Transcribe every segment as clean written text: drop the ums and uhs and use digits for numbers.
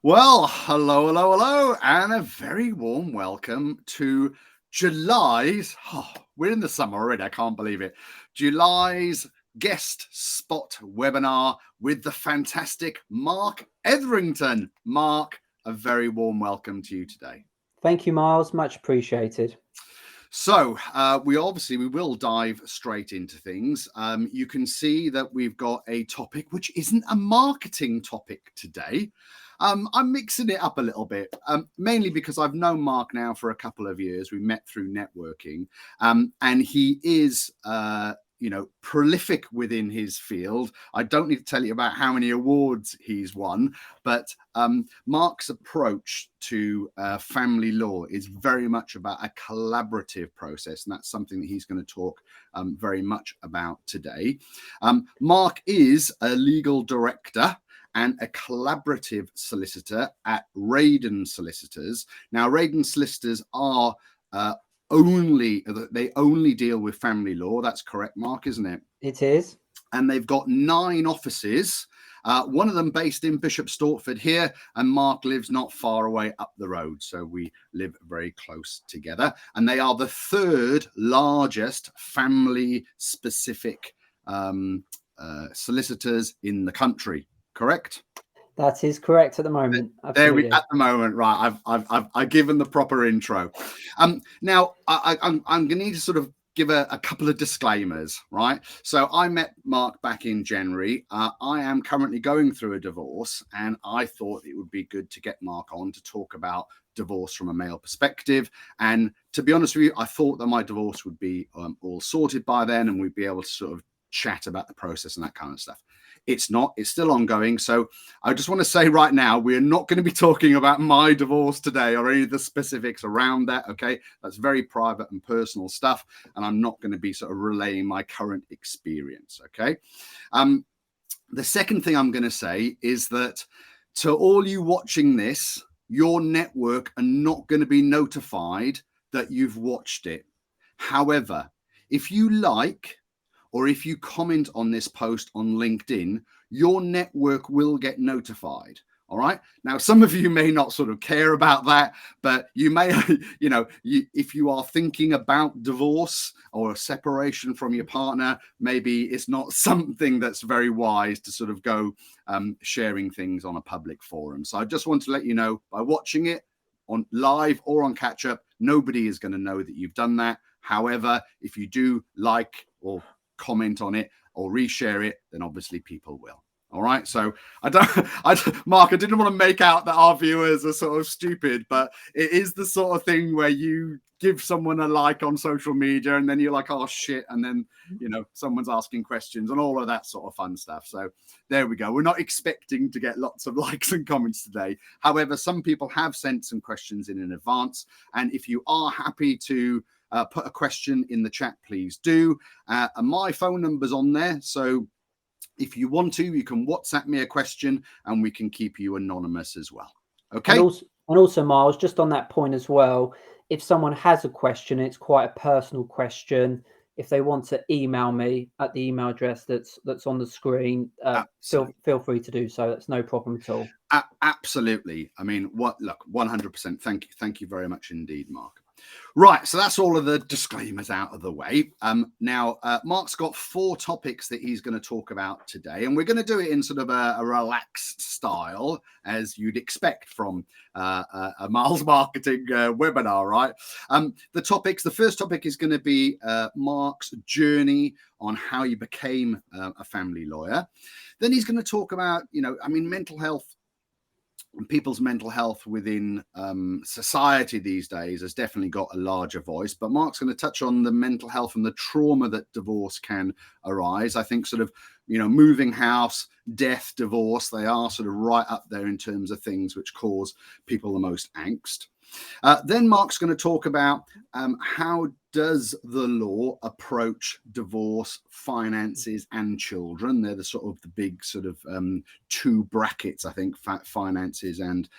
Well, hello, and a very warm welcome to July's. We're in the summer already. I can't believe it. July's guest spot webinar with the fantastic Marc Etherington. Marc, a very warm welcome to you today. Thank you, Miles. Much appreciated. So we will dive straight into things. You can see that we've got a topic which isn't a marketing topic today. I'm mixing it up a little bit, mainly because I've known Marc now for a couple of years. We met through networking, and he is prolific within his field. I don't need to tell you about how many awards he's won, but Marc's approach to family law is very much about a collaborative process, and that's something that he's going to talk very much about today. Marc is a legal director and a collaborative solicitor at Radon Solicitors. Now, Radon Solicitors are they only deal with family law. That's correct, Marc, isn't it? It is. And they've got 9 offices, one of them based in Bishop Stortford here, and Marc lives not far away up the road, so we live very close together. And they are the 3rd largest family specific solicitors in the country. Correct? That is correct at the moment. Absolutely. At the moment, right? I've given the proper intro. Now I'm going to need to sort of give a couple of disclaimers, right? So I met Marc back in January. I am currently going through a divorce, and I thought it would be good to get Marc on to talk about divorce from a male perspective. And to be honest with you, I thought that my divorce would be all sorted by then, and we'd be able to sort of chat about the process and that kind of stuff. It's not. It's still ongoing. So I just want to say right now, we're not going to be talking about my divorce today or any of the specifics around that. Okay, that's very private and personal stuff, and I'm not going to be sort of relaying my current experience. Okay. The second thing I'm going to say is that to all you watching this, your network are not going to be notified that you've watched it. However, if you like, or if you comment on this post on LinkedIn, your network will get notified. All right. Now, some of you may not sort of care about that, but you may, if you are thinking about divorce or separation from your partner, maybe it's not something that's very wise to sort of go sharing things on a public forum. So I just want to let you know, by watching it on live or on catch up, nobody is going to know that you've done that. However, if you do like or comment on it or reshare it, then obviously people will. All right. So Marc, I didn't want to make out that our viewers are sort of stupid, but it is the sort of thing where you give someone a like on social media and then you're like, oh shit. And then, someone's asking questions and all of that sort of fun stuff. So there we go. We're not expecting to get lots of likes and comments today. However, some people have sent some questions in advance. And if you are happy to put a question in the chat, please do. And my phone number's on there. So if you want to, you can WhatsApp me a question and we can keep you anonymous as well. Okay. And also, Miles, just on that point as well, if someone has a question, it's quite a personal question. If they want to email me at the email address that's on the screen, feel free to do so. That's no problem at all. Absolutely. I mean, 100%. Thank you very much indeed, Marc. Right, so that's all of the disclaimers out of the way. Now, Marc's got 4 topics that he's going to talk about today, and we're going to do it in sort of a relaxed style, as you'd expect from a Miles Marketing webinar, right? The first topic is going to be Marc's journey on how he became a family lawyer. Then he's going to talk about, mental health. People's mental health within society these days has definitely got a larger voice, but Marc's going to touch on the mental health and the trauma that divorce can arise. I think sort of, moving house, death, divorce, they are sort of right up there in terms of things which cause people the most angst. Then Mark's going to talk about how does the law approach divorce, finances, and children. They're the sort of the big sort of two brackets, I think, finances and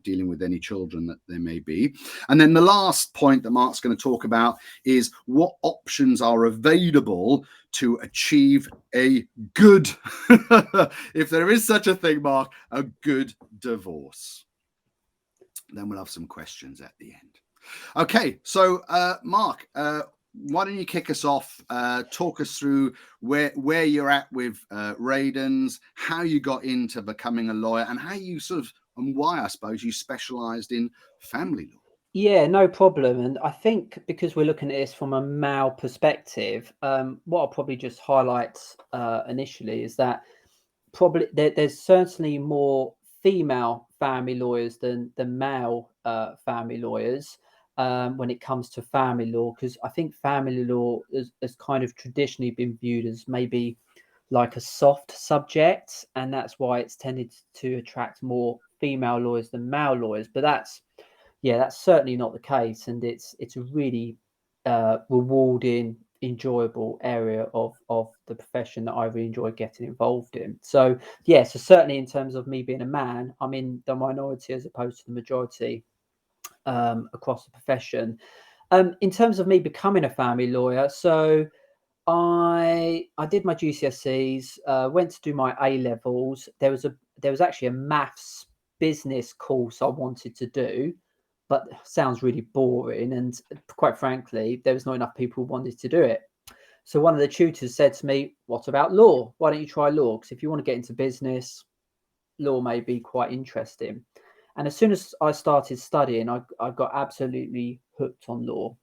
dealing with any children that there may be. And then the last point that Mark's going to talk about is what options are available to achieve a good, if there is such a thing, Mark, a good divorce. Then we'll have some questions at the end. Okay, so Marc, why don't you kick us off? Talk us through where you're at with Radens, how you got into becoming a lawyer, and how you sort of, and why I suppose you specialised in family law. Yeah, no problem. And I think because we're looking at this from a male perspective, what I'll probably just highlight initially is that probably there's certainly more female family lawyers than male family lawyers when it comes to family law, because I think family law has kind of traditionally been viewed as maybe like a soft subject, and that's why it's tended to attract more female lawyers than male lawyers. But that's certainly not the case, and it's a really rewarding, enjoyable area of the profession that I really enjoy getting involved in. So so certainly in terms of me being a man, I'm in the minority as opposed to the majority across the profession. In terms of me becoming a family lawyer, so I did my GCSEs, went to do my A levels. There was actually a maths business course I wanted to do, but sounds really boring, and quite frankly there was not enough people who wanted to do it. So one of the tutors said to me, what about law? Why don't you try law? Because if you want to get into business, law may be quite interesting. And as soon as I started studying, I got absolutely hooked on law.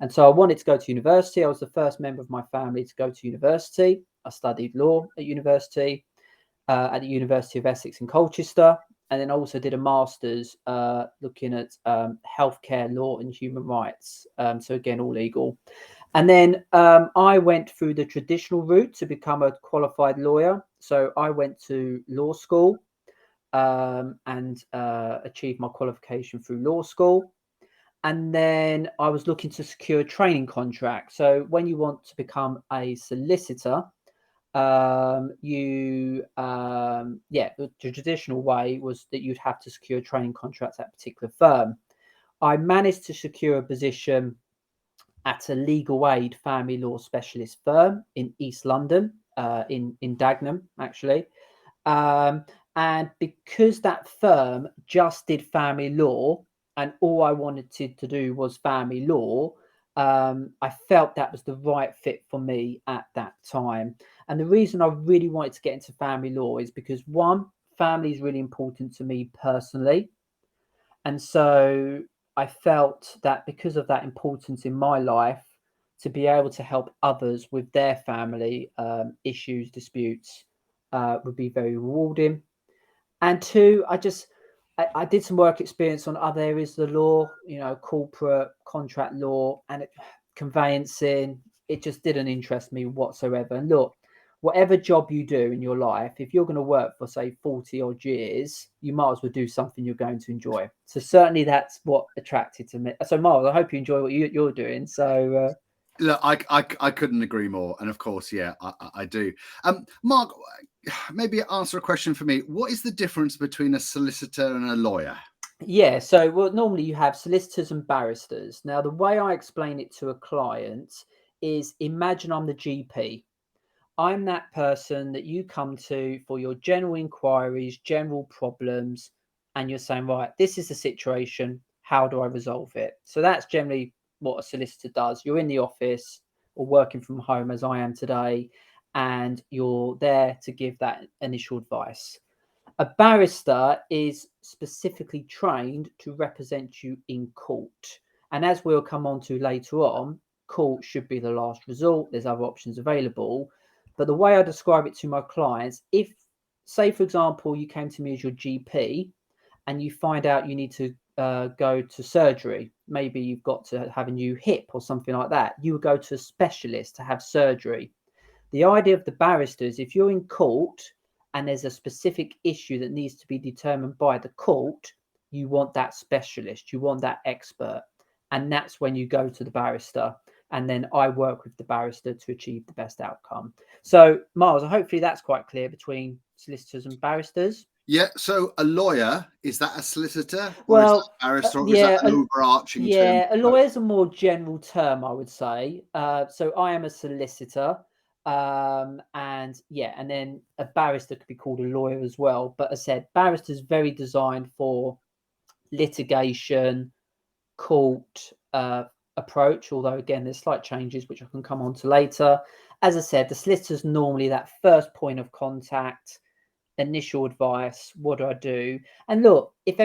And so I wanted to go to university. I was the first member of my family to go to university. I studied law at university, at the University of Essex in Colchester. And then I also did a master's looking at healthcare law and human rights. So again, all legal. And then I went through the traditional route to become a qualified lawyer. So I went to law school and achieved my qualification through law school. And then I was looking to secure a training contract. So when you want to become a solicitor, the traditional way was that you'd have to secure a training contract at a particular firm. I managed to secure a position at a legal aid family law specialist firm in East London, in Dagenham, actually. And because that firm just did family law and all I wanted to do was family law, I felt that was the right fit for me at that time. And the reason I really wanted to get into family law is because, one, family is really important to me personally. And so I felt that because of that importance in my life, to be able to help others with their family issues, disputes, would be very rewarding. And two, I did some work experience on other areas of the law, corporate contract law and conveyancing. It just didn't interest me whatsoever. And look, whatever job you do in your life, if you're going to work for, say, 40 odd years, you might as well do something you're going to enjoy. So certainly that's what attracted to me. So Mark, I hope you enjoy what you're doing. So look, I couldn't agree more. And of course, I do. Mark, maybe answer a question for me. What is the difference between a solicitor and a lawyer? Yeah, so normally you have solicitors and barristers. Now, the way I explain it to a client is, imagine I'm the GP. I'm that person that you come to for your general inquiries, general problems, and you're saying, right, this is the situation. How do I resolve it? So that's generally what a solicitor does. You're in the office or working from home, as I am today, and you're there to give that initial advice. A barrister is specifically trained to represent you in court. And as we'll come on to later on, court should be the last resort. There's other options available. But the way I describe it to my clients, if, say, for example, you came to me as your GP and you find out you need to go to surgery, maybe you've got to have a new hip or something like that, you would go to a specialist to have surgery. The idea of the barrister is, if you're in court and there's a specific issue that needs to be determined by the court, you want that specialist, you want that expert. And that's when you go to the barrister. And then I work with the barrister to achieve the best outcome. So, Miles, hopefully that's quite clear between solicitors and barristers. Yeah. So a lawyer, is that a solicitor, or is that Well, a barrister, or is yeah, that an overarching term? a lawyer is a more general term, I would say. So I am a solicitor, and then a barrister could be called a lawyer as well. But as I said, barrister is very designed for litigation, court approach. Although again, there's slight changes which I can come on to later. As I said, the solicitor is normally that first point of contact. Initial advice, what do I do? And look, if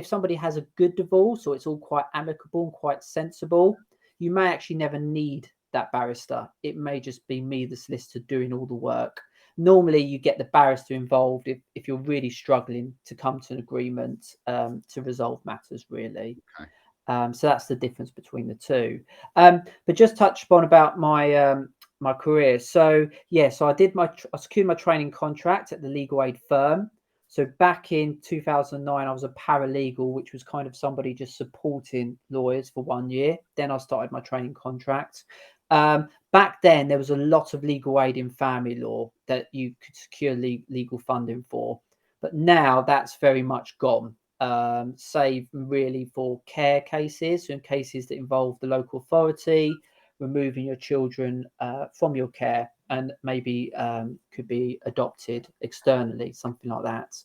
somebody has a good divorce, or it's all quite amicable and quite sensible, you may actually never need that barrister. It may just be me, the solicitor, doing all the work. Normally you get the barrister involved if you're really struggling to come to an agreement, to resolve matters, really. Okay. So that's the difference between the two. But just touch upon about my career. So I secured my training contract at the legal aid firm. So back in 2009, I was a paralegal, which was kind of somebody just supporting lawyers for 1 year. Then I started my training contract. Back then, there was a lot of legal aid in family law that you could secure legal funding for. But now that's very much gone. Save really for care cases, so in cases that involve the local authority, removing your children from your care, and maybe could be adopted externally, something like that,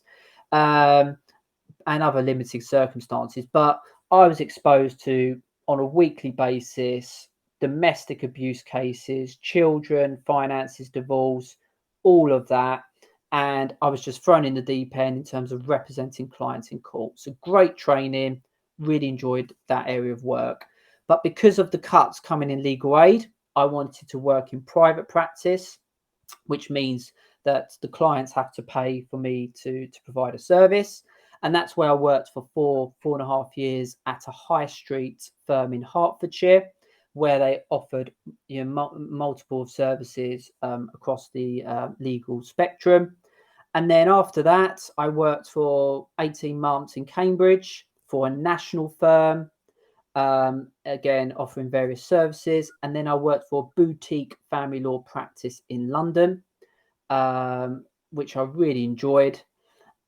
and other limited circumstances. But I was exposed to, on a weekly basis, domestic abuse cases, children, finances, divorce, all of that. And I was just thrown in the deep end in terms of representing clients in court. So great training, really enjoyed that area of work. But because of the cuts coming in legal aid, I wanted to work in private practice, which means that the clients have to pay for me to provide a service. And that's where I worked for 4.5 years at a high street firm in Hertfordshire, where they offered multiple services across the legal spectrum. And then after that, I worked for 18 months in Cambridge for a national firm, again offering various services. And then I worked for a boutique family law practice in London, which I really enjoyed.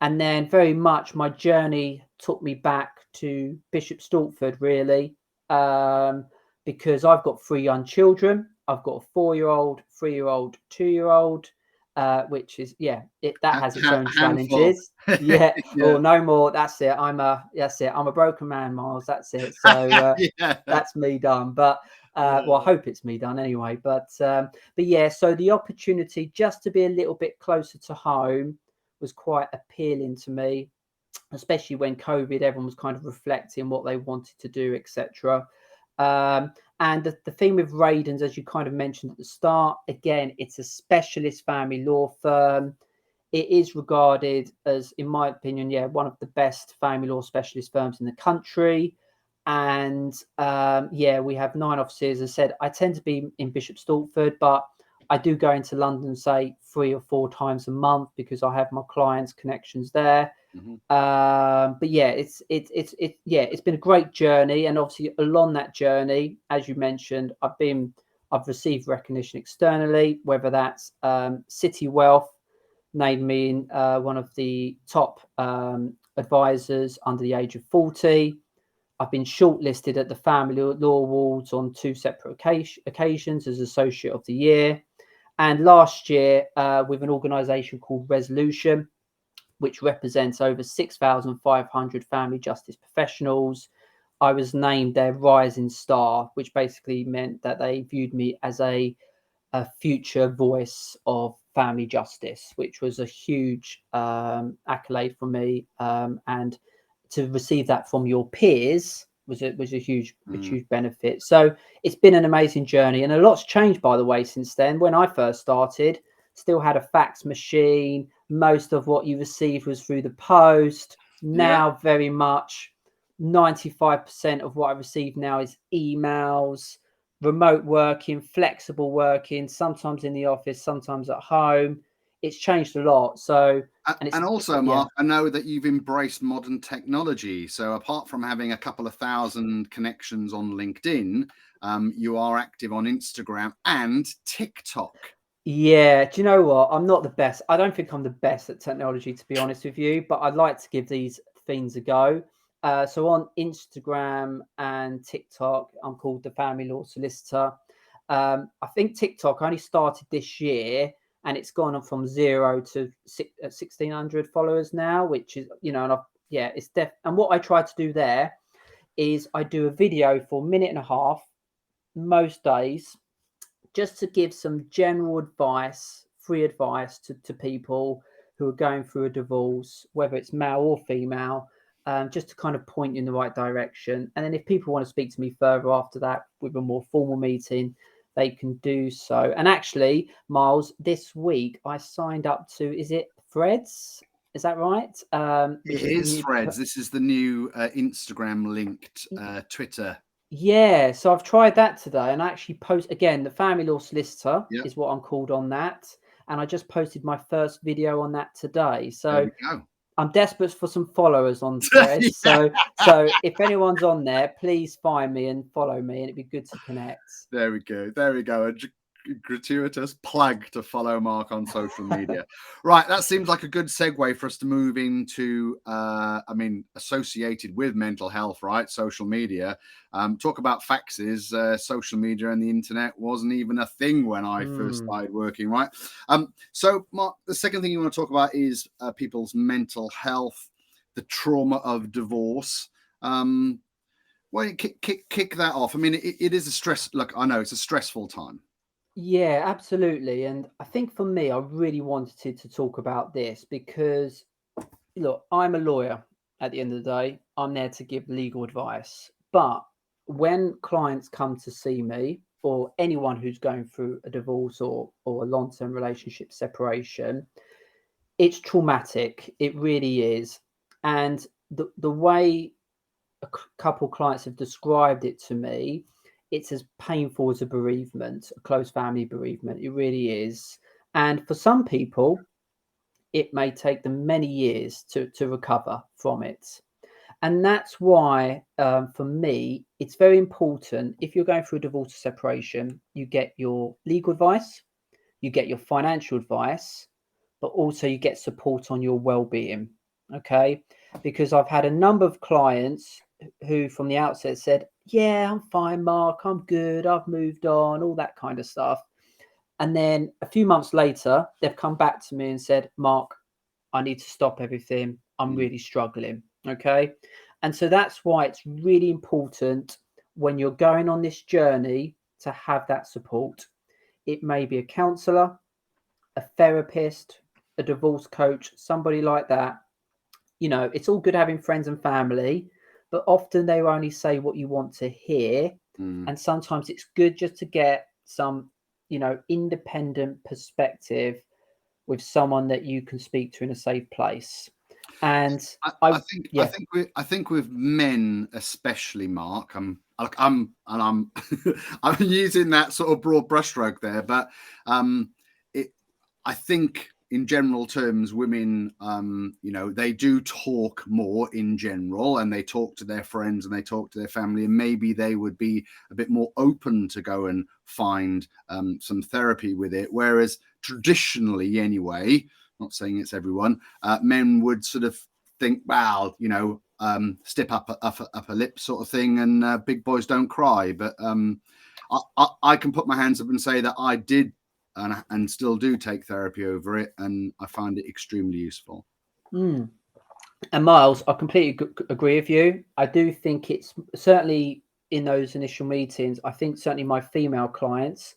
And then very much my journey took me back to Bishop Stortford, really, because I've got 3 young children. I've got a 4-year-old, 3-year-old, 2-year-old, which is, that has its own challenges. Yeah. Oh, no more. That's it. I'm a broken man, Miles. That's it. So that's me done. But well, I hope it's me done anyway. But yeah, so the opportunity just to be a little bit closer to home was quite appealing to me, especially when COVID, everyone was kind of reflecting what they wanted to do, etc. And the thing with Radens, as you kind of mentioned at the start, again, it's a specialist family law firm. It is regarded as, in my opinion, one of the best family law specialist firms in the country. And we have 9 offices. As I said, I tend to be in Bishop Stortford, but I do go into London, say 3 or 4 times a month, because I have my clients' connections there. Mm-hmm. But it's been a great journey, and obviously along that journey, as you mentioned, I've received recognition externally, whether that's City Wealth named me in one of the top advisors under the age of 40. I've been shortlisted at the Family Law Awards on 2 separate occasions as Associate of the Year. And last year, with an organisation called Resolution, which represents over 6,500 family justice professionals, I was named their Rising Star, which basically meant that they viewed me as a future voice of family justice, which was a huge accolade for me. And to receive that from your peers was a huge benefit. So it's been an amazing journey, and a lot's changed, by the way, since then. When I first started, still had a fax machine. Most of what you received was through the post. Now, very much 95% of what I receive now is emails, remote working, flexible working, sometimes in the office, sometimes at home. it's changed a lot. So, and also, Mark, I know that you've embraced modern technology. So apart from having a couple of thousand connections on LinkedIn, you are active on Instagram and TikTok. Yeah, do you know what? I'm not the best. I don't think I'm the best at technology, to be honest with you, but I'd like to give these things a go. So on Instagram and TikTok, I'm called the Family Law Solicitor. I think TikTok only started this year, and it's gone on from 0 to 1,600 followers now, which is, and it's and what I try to do there is I do a video for a minute and a half most days, just to give some general advice, free advice to people who are going through a divorce, whether it's male or female, just to kind of point you in the right direction. And then if people want to speak to me further after that with a more formal meeting, they can do so. And actually, Miles, this week I signed up to, is it Threads? Is that right? It is Threads. This is the new Instagram linked Twitter. Yeah, so I've tried that today, and I actually the Family Law Solicitor is what I'm called on that, and I just posted my first video on that today. So I'm desperate for some followers on Threads. So if anyone's on there, please find me and follow me, and it'd be good to connect. There we go. A gratuitous plug to follow Mark on social media. Right, that seems like a good segue for us to move into associated with mental health, right? Social media. Talk about faxes. Social media and the internet wasn't even a thing when I first started working, right? So Mark, the second thing you want to talk about is people's mental health, the trauma of divorce. Well, kick that off. I mean, it is a stress. Look, I know it's a stressful time. Yeah, absolutely. And I think for me, I really wanted to talk about this because, look, I'm a lawyer at the end of the day. I'm there to give legal advice. But when clients come to see me, or anyone who's going through a divorce or a long-term relationship separation, it's traumatic. It really is. And the way a couple clients have described it to me, it's as painful as a bereavement, a close family bereavement. It really is. And for some people, it may take them many years to recover from it. And that's why, for me, it's very important if you're going through a divorce or separation, you get your legal advice, you get your financial advice, but also you get support on your well-being. Okay. Because I've had a number of clients who from the outset said, yeah, I'm fine, Mark, I'm good, I've moved on, all that kind of stuff. And then a few months later, they've come back to me and said, Mark, I need to stop everything. I'm really struggling. Okay. And so that's why it's really important when you're going on this journey to have that support. It may be a counselor, a therapist, a divorce coach, somebody like that. It's all good having friends and family, but often they will only say what you want to hear. And sometimes it's good just to get some, independent perspective with someone that you can speak to in a safe place. And I think with men especially, Mark, I'm I'm using that sort of broad brushstroke there, but I think in general terms, women, they do talk more in general, and they talk to their friends and they talk to their family, and maybe they would be a bit more open to go and find some therapy with it. Whereas traditionally, anyway, not saying it's everyone, men would sort of think, wow, step up a lip sort of thing, and big boys don't cry. But I can put my hands up and say that I did and still do take therapy over it, and I find it extremely useful. And Miles, I completely agree with you. I do think it's certainly in those initial meetings, I think certainly my female clients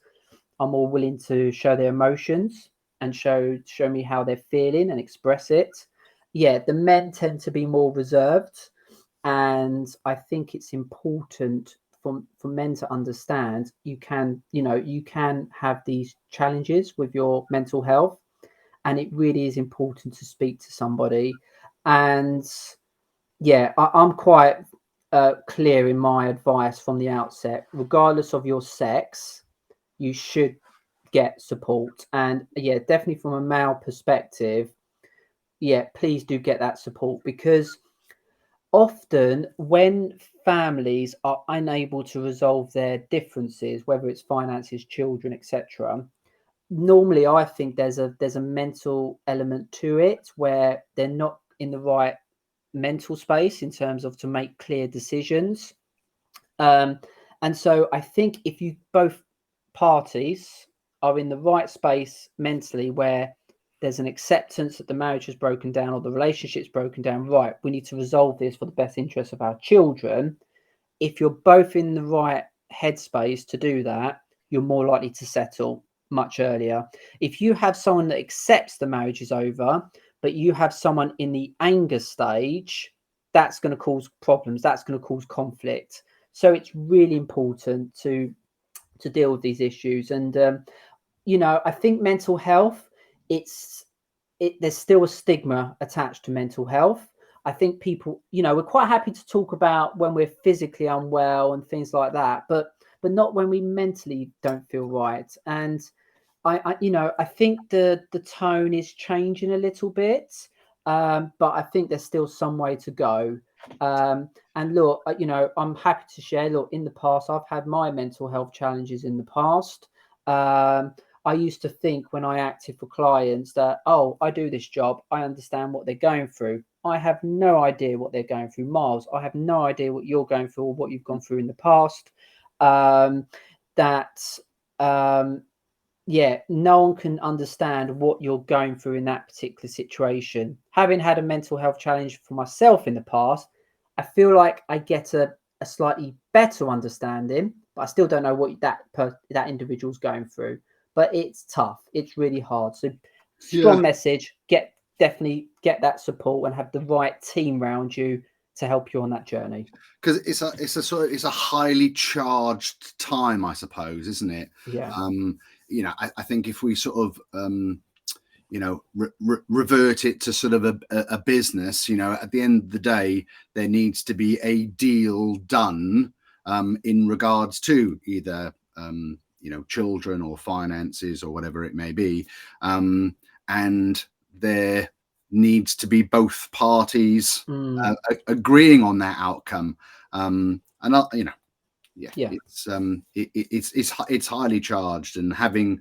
are more willing to show their emotions and show me how they're feeling and express it. Yeah, the men tend to be more reserved, and I think it's important for men to understand you can have these challenges with your mental health, and it really is important to speak to somebody. And yeah, I'm quite clear in my advice from the outset. Regardless of your sex, you should get support. And yeah, definitely from a male perspective, yeah, please do get that support, because often when families are unable to resolve their differences, whether it's finances, children, etc., normally I think there's a mental element to it where they're not in the right mental space in terms of to make clear decisions. And so I think if you both parties are in the right space mentally where there's an acceptance that the marriage has broken down or the relationship's broken down, right, we need to resolve this for the best interest of our children. If you're both in the right headspace to do that, you're more likely to settle much earlier. If you have someone that accepts the marriage is over, but you have someone in the anger stage, that's going to cause problems. That's going to cause conflict. So it's really important to deal with these issues. And I think mental health, there's still a stigma attached to mental health. I think people, we're quite happy to talk about when we're physically unwell and things like that, but not when we mentally don't feel right. And I think the tone is changing a little bit, but I think there's still some way to go. And look, I'm happy to share. Look, in the past, I've had my mental health challenges in the past. I used to think when I acted for clients that, oh, I do this job, I understand what they're going through. I have no idea what they're going through, Miles. I have no idea what you're going through or what you've gone through in the past. Yeah, no one can understand what you're going through in that particular situation. Having had a mental health challenge for myself in the past, I feel like I get a slightly better understanding, but I still don't know what that individual's going through. But it's tough. It's really hard. So strong message, definitely get that support and have the right team around you to help you on that journey. Because it's a highly charged time, I suppose, isn't it? Yeah. I think if we sort of revert it to sort of a business, at the end of the day, there needs to be a deal done in regards to either children or finances or whatever it may be, and there needs to be both parties agreeing on that outcome, and it's highly charged, and having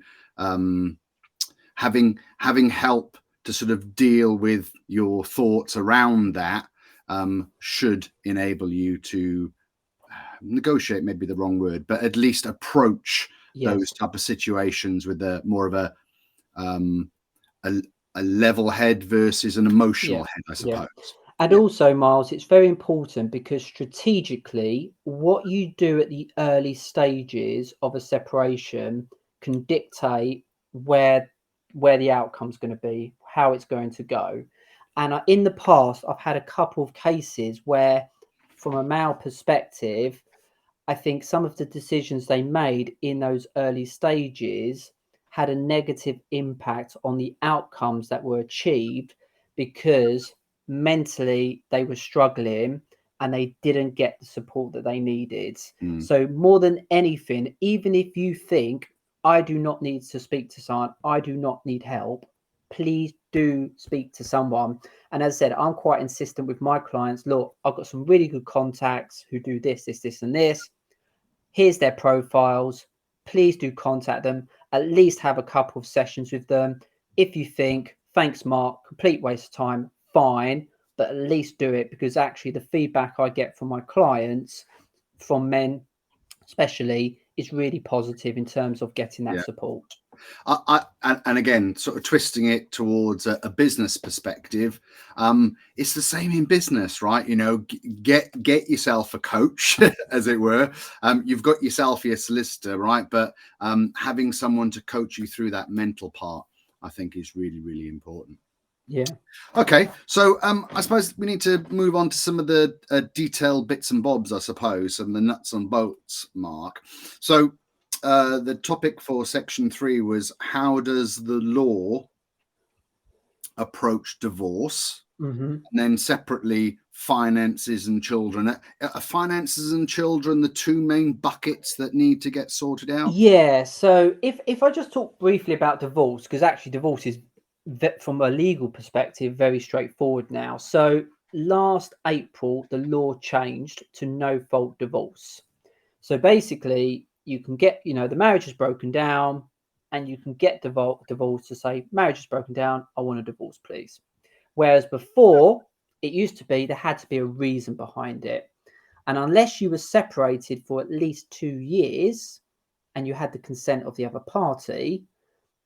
help to sort of deal with your thoughts around that should enable you to negotiate, maybe the wrong word, but at least approach those type of situations with a more of a level head versus an emotional head, I suppose. And also, Miles, it's very important because strategically, what you do at the early stages of a separation can dictate where the outcome's going to be, how it's going to go. And in the past, I've had a couple of cases where, from a male perspective, I think some of the decisions they made in those early stages had a negative impact on the outcomes that were achieved, because mentally they were struggling and they didn't get the support that they needed. So more than anything, even if you think, I do not need to speak to someone, I do not need help, please do speak to someone. And as I said, I'm quite insistent with my clients. Look, I've got some really good contacts who do this, and this. Here's their profiles. Please do contact them. At least have a couple of sessions with them. If you think, thanks, Mark, complete waste of time, fine, but at least do it, because actually the feedback I get from my clients, from men especially, is really positive in terms of getting that support. And again, sort of twisting it towards a business perspective, it's the same in business, right? Get yourself a coach, as it were. You've got yourself your solicitor, right? But having someone to coach you through that mental part, I think, is really, really important. Yeah. Okay, so I suppose we need to move on to some of the detailed bits and bobs, I suppose, and the nuts and bolts, Mark. So the topic for section 3 was, how does the law approach divorce? Mm-hmm. And then separately finances and children. Are finances and children the two main buckets that need to get sorted out? Yeah. So if I just talk briefly about divorce, because actually divorce is from a legal perspective very straightforward now. So last April, the law changed to no fault divorce. So basically, you can get, the marriage is broken down, and you can get divorce to say, marriage is broken down, I want a divorce, please. Whereas before, it used to be there had to be a reason behind it. And unless you were separated for at least 2 years and you had the consent of the other party,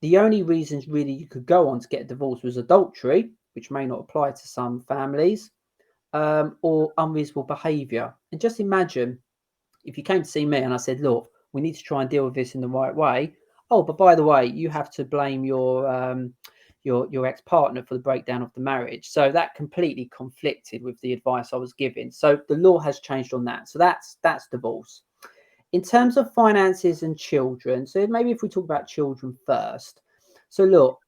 the only reasons really you could go on to get a divorce was adultery, which may not apply to some families, or unreasonable behaviour. And just imagine if you came to see me and I said, look, we need to try and deal with this in the right way. Oh, but by the way, you have to blame your ex-partner for the breakdown of the marriage. So that completely conflicted with the advice I was giving. So the law has changed on that. So that's divorce. In terms of finances and children, so maybe if we talk about children first. So look,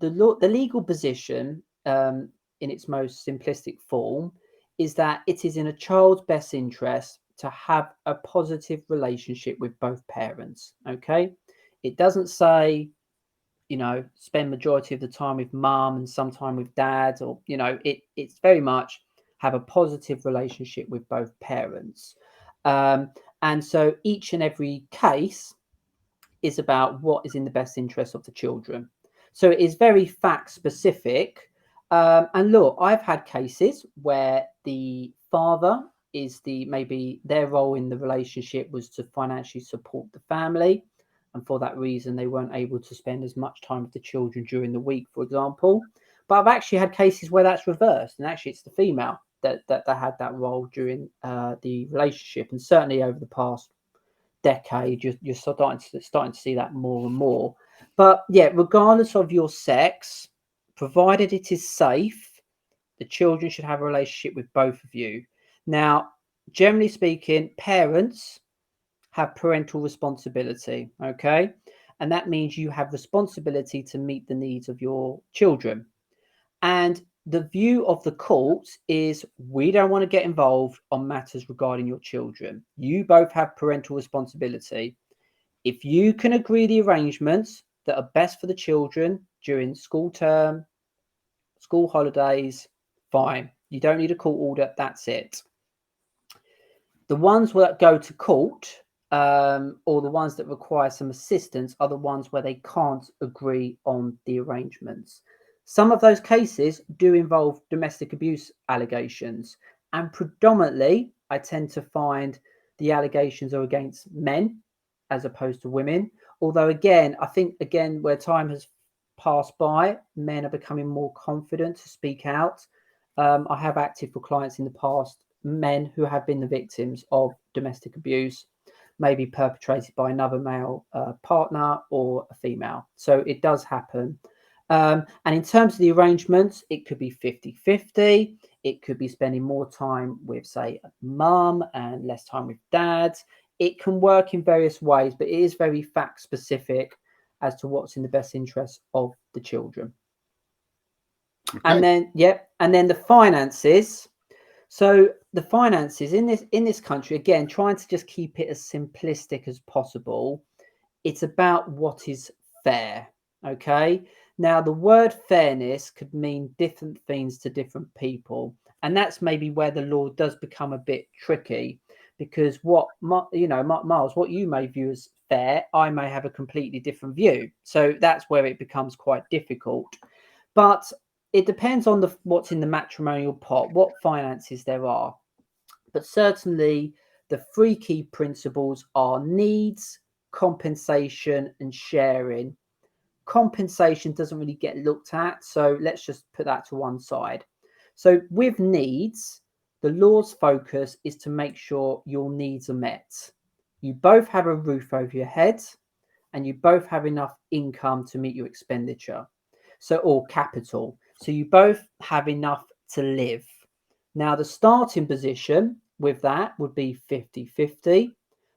the legal position in its most simplistic form is that it is in a child's best interest to have a positive relationship with both parents. Okay, it doesn't say, spend majority of the time with mum and some time with dad, or it's very much have a positive relationship with both parents. And so each and every case is about what is in the best interest of the children. So it is very fact specific. And look, I've had cases where the father is maybe their role in the relationship was to financially support the family. And for that reason, they weren't able to spend as much time with the children during the week, for example. But I've actually had cases where that's reversed. And actually, it's the female that had that role during the relationship. And certainly over the past decade, you're starting to see that more and more. But yeah, regardless of your sex, provided it is safe, the children should have a relationship with both of you. Now, generally speaking, parents have parental responsibility, okay? And that means you have responsibility to meet the needs of your children. And the view of the courts is we don't want to get involved on matters regarding your children. You both have parental responsibility. If you can agree the arrangements that are best for the children during school term, school holidays, fine. You don't need a court order. That's it. The ones that go to court, or the ones that require some assistance, are the ones where they can't agree on the arrangements. Some of those cases do involve domestic abuse allegations, and predominantly I tend to find the allegations are against men as opposed to women. Although again, I think where time has passed by, men are becoming more confident to speak out. I have acted for clients in the past, men who have been the victims of domestic abuse, maybe perpetrated by another male partner or a female. So it does happen. And in terms of the arrangements, it could be 50-50. It could be spending more time with, say, mum and less time with dad. It can work in various ways, but it is very fact specific as to what's in the best interest of the children. Okay. And then the finances. So the finances in this country, again, trying to just keep it as simplistic as possible. It's about what is fair. Okay. Now, the word fairness could mean different things to different people. And that's maybe where the law does become a bit tricky, because Miles, what you may view as fair, I may have a completely different view. So that's where it becomes quite difficult. But it depends on what's in the matrimonial pot, what finances there are. But certainly the 3 key principles are needs, compensation, and sharing. Compensation doesn't really get looked at, so let's just put that to one side. So with needs, the law's focus is to make sure your needs are met. You both have a roof over your head, and you both have enough income to meet your expenditure, or capital. So you both have enough to live. Now, the starting position with that would be 50-50,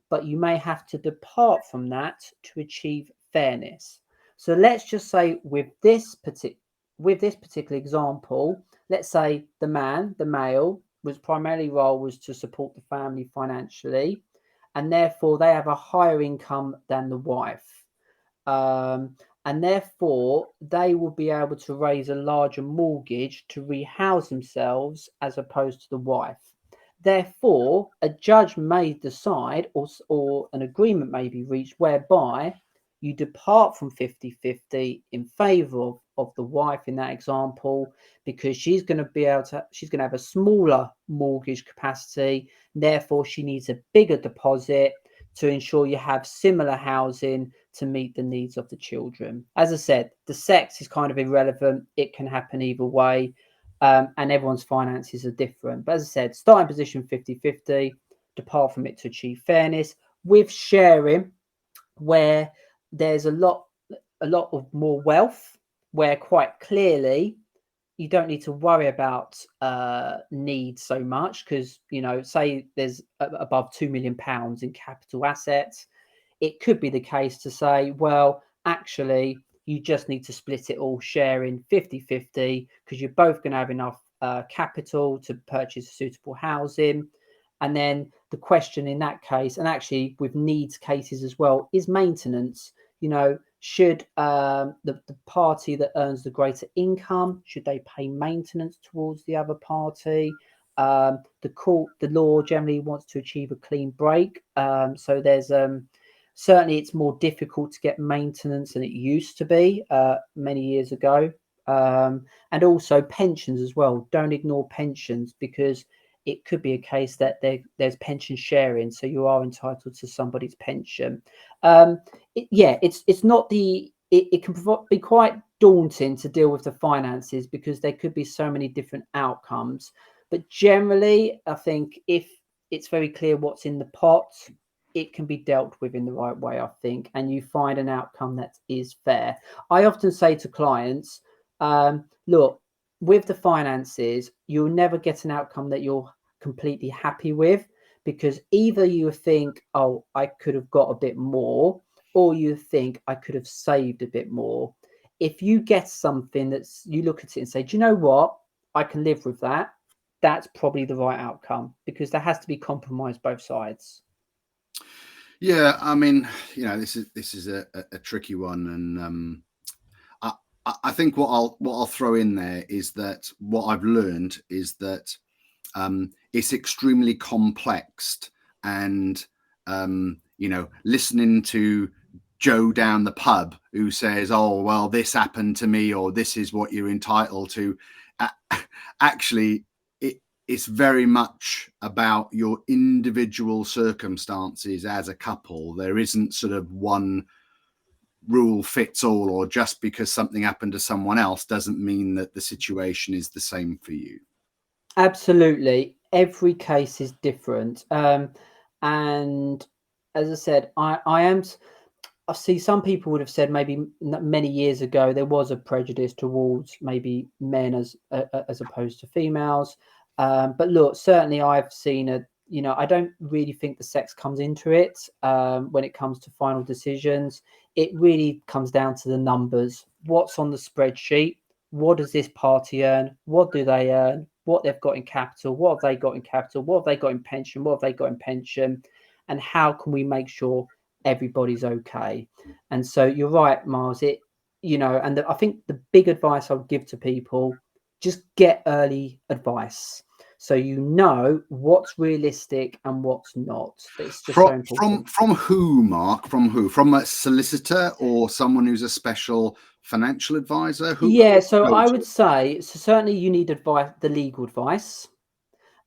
but you may have to depart from that to achieve fairness. So let's just say with this particular example, let's say the male primarily role was to support the family financially, and therefore they have a higher income than the wife. And therefore they will be able to raise a larger mortgage to rehouse themselves as opposed to the wife. Therefore, a judge may decide, or an agreement may be reached whereby you depart from 50-50 in favour of the wife in that example, because she's going to have a smaller mortgage capacity. Therefore, she needs a bigger deposit to ensure you have similar housing to meet the needs of the children. As I said, the sex is kind of irrelevant. It can happen either way. And everyone's finances are different. But as I said, starting position 50-50, depart from it to achieve fairness, with sharing where there's a lot of more wealth, where quite clearly you don't need to worry about needs so much, because, say there's above £2 million in capital assets, it could be the case to say, well, actually, you just need to split it all, sharing 50-50, because you're both going to have enough capital to purchase suitable housing. And then the question in that case, and actually with needs cases as well, is maintenance. Should the party that earns the greater income, should they pay maintenance towards the other party? The law generally wants to achieve a clean break. So there's certainly it's more difficult to get maintenance than it used to be many years ago. And also pensions as well. Don't ignore pensions, because it could be a case that there's pension sharing, so you are entitled to somebody's pension. It's not it can be quite daunting to deal with the finances, because there could be so many different outcomes. But generally, I think if it's very clear what's in the pot, it can be dealt with in the right way, I think, and you find an outcome that is fair. I often say to clients, look, with the finances, you'll never get an outcome that you're completely happy with, because either you think, oh, I could have got a bit more, or you think I could have saved a bit more. If you get something you look at it and say, do you know what? I can live with that. That's probably the right outcome, because there has to be compromise both sides. Yeah, I mean, this is a tricky one, and I think what I'll throw in there is that what I've learned is that it's extremely complex, and listening to Joe down the pub who says, "Oh, well, this happened to me," or "This is what you're entitled to," actually, it's very much about your individual circumstances as a couple. There isn't sort of one rule fits all, or just because something happened to someone else doesn't mean that the situation is the same for you. Absolutely. Every case is different. And as I said, I see some people would have said maybe many years ago there was a prejudice towards maybe men as opposed to females. But look, certainly I've seen I don't really think the sex comes into it when it comes to final decisions. It really comes down to the numbers. What's on the spreadsheet? What does this party earn? What do they earn? What they've got in capital? What have they got in capital? What have they got in pension? What have they got in pension? And how can we make sure everybody's okay? And so you're right, Miles. I think the big advice I would give to people, just get early advice, so you know what's realistic and what's not. It's just so important. From who, Mark? From who? From a solicitor or someone who's a special financial advisor? So I would say, certainly you need advice, the legal advice.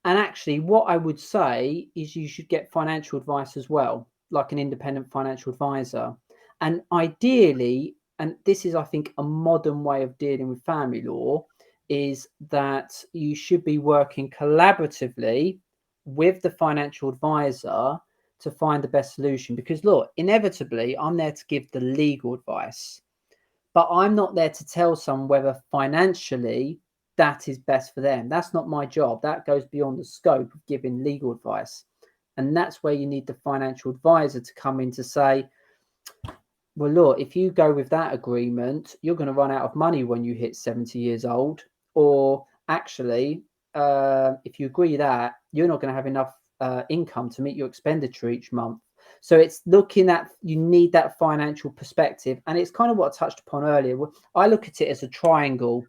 And actually, what I would say is you should get financial advice as well, like an independent financial advisor. And ideally, and this is, I think, a modern way of dealing with family law, is that you should be working collaboratively with the financial advisor to find the best solution. Because look, inevitably, I'm there to give the legal advice, but I'm not there to tell someone whether financially that is best for them. That's not my job. That goes beyond the scope of giving legal advice. And that's where you need the financial advisor to come in to say, well, look, if you go with that agreement, you're going to run out of money when you hit 70 years old. Or actually, if you agree that you're not going to have enough income to meet your expenditure each month. So it's looking at, you need that financial perspective. And it's kind of what I touched upon earlier. I look at it as a triangle.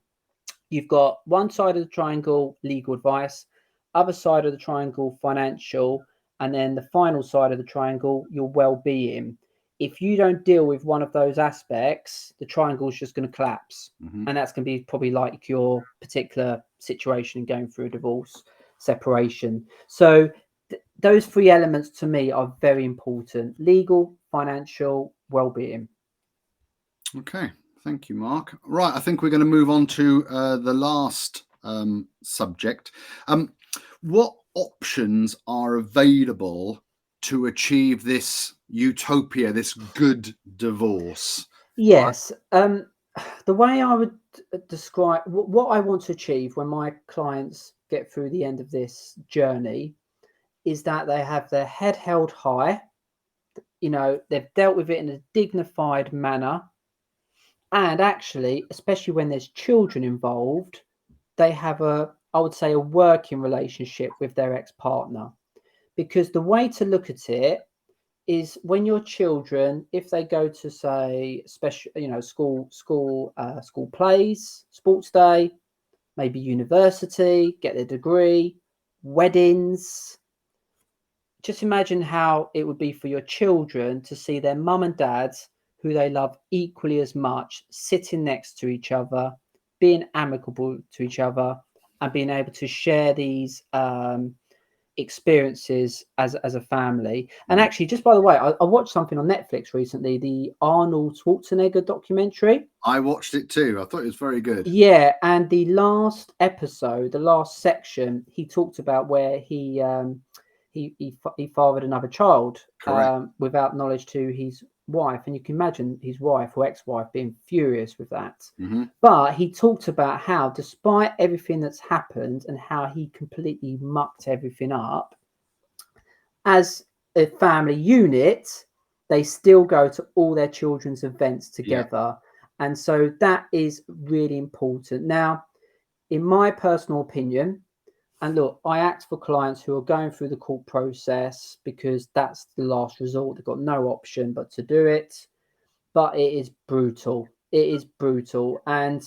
You've got one side of the triangle, legal advice, other side of the triangle, financial, and then the final side of the triangle, your well-being. If you don't deal with one of those aspects, the triangle is just going to collapse. And that's going to be probably like your particular situation going through a divorce, separation. So those three elements to me are very important: legal, financial, well-being. Okay. Thank you, Mark. Right. I think we're going to move on to the last subject. What options are available to achieve this utopia, this good divorce? Yes. The way I would describe what I want to achieve when my clients get through the end of this journey is that they have their head held high. They've dealt with it in a dignified manner. And actually, especially when there's children involved, they have I would say, a working relationship with their ex-partner. Because the way to look at it is, when your children, if they go to, say, special, school plays, sports day, maybe university, get their degree, weddings, just imagine how it would be for your children to see their mum and dads, who they love equally as much, sitting next to each other, being amicable to each other, and being able to share these experiences as a family. And actually, just by the way, I watched something on Netflix recently, the Arnold Schwarzenegger documentary. I watched it too. I thought it was very good. Yeah, and the last episode, the last section, he talked about where he fathered another child without knowledge to his wife, and you can imagine his wife or ex-wife being furious with that. But he talked about how, despite everything that's happened and how he completely mucked everything up, as a family unit, they still go to all their children's events together. And so that is really important. Now, in my personal opinion, and look, I act for clients who are going through the court process because that's the last resort. They've got no option but to do it. But it is brutal. It is brutal. And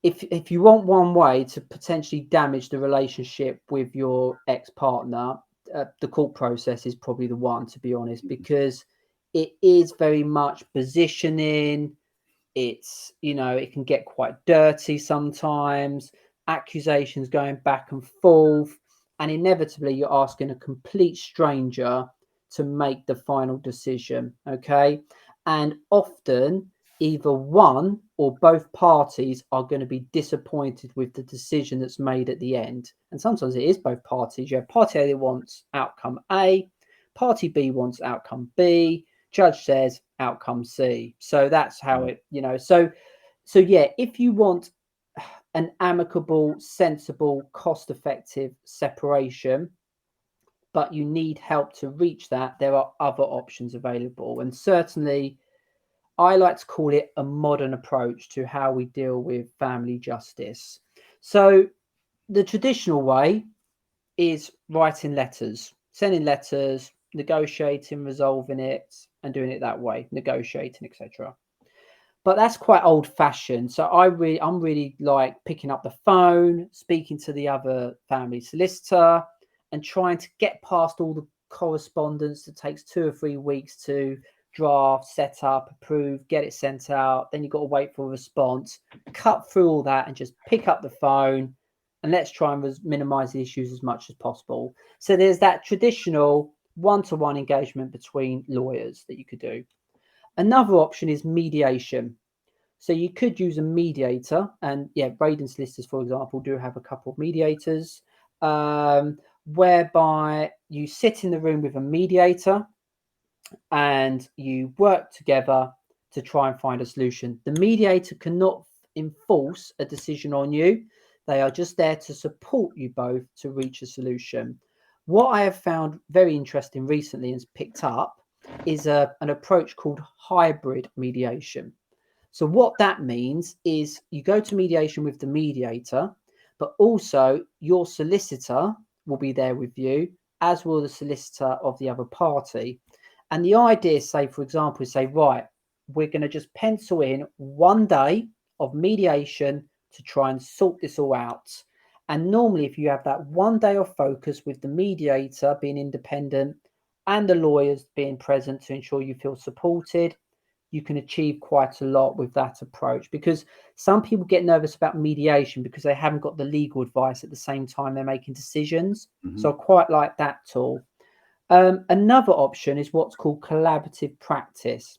if you want one way to potentially damage the relationship with your ex-partner, the court process is probably the one, to be honest, because it is very much positioning. It's, it can get quite dirty sometimes, accusations going back and forth, and inevitably you're asking a complete stranger to make the final decision. Okay. And often either one or both parties are going to be disappointed with the decision that's made at the end. And sometimes it is both parties. You have party A that wants outcome A, party B wants outcome B, judge says outcome C. So that's how it, so yeah, if you want an amicable, sensible, cost-effective separation, but you need help to reach that, there are other options available. And certainly I like to call it a modern approach to how we deal with family justice. So the traditional way is writing letters, sending letters, negotiating, resolving it, and doing it that way, negotiating, etc. But that's quite old-fashioned. So I'm really like picking up the phone, speaking to the other family solicitor, and trying to get past all the correspondence that takes 2 or 3 weeks to draft, set up, approve, get it sent out. Then you've got to wait for a response, cut through all that, and just pick up the phone, and let's try and minimize the issues as much as possible. So there's that traditional one-to-one engagement between lawyers that you could do. Another option is mediation. So you could use a mediator, and Braden solicitors, for example, do have a couple of mediators, whereby you sit in the room with a mediator and you work together to try and find a solution. The mediator cannot enforce a decision on you. They are just there to support you both to reach a solution. What I have found very interesting recently and has picked up is an approach called hybrid mediation. So what that means is you go to mediation with the mediator, but also your solicitor will be there with you, as will the solicitor of the other party. And the idea, say, for example, is say, right, we're going to just pencil in 1 day of mediation to try and sort this all out. And normally, if you have that 1 day of focus with the mediator being independent and the lawyers being present to ensure you feel supported, you can achieve quite a lot with that approach. Because some people get nervous about mediation because they haven't got the legal advice at the same time they're making decisions. So I quite like that tool. Another option is what's called collaborative practice.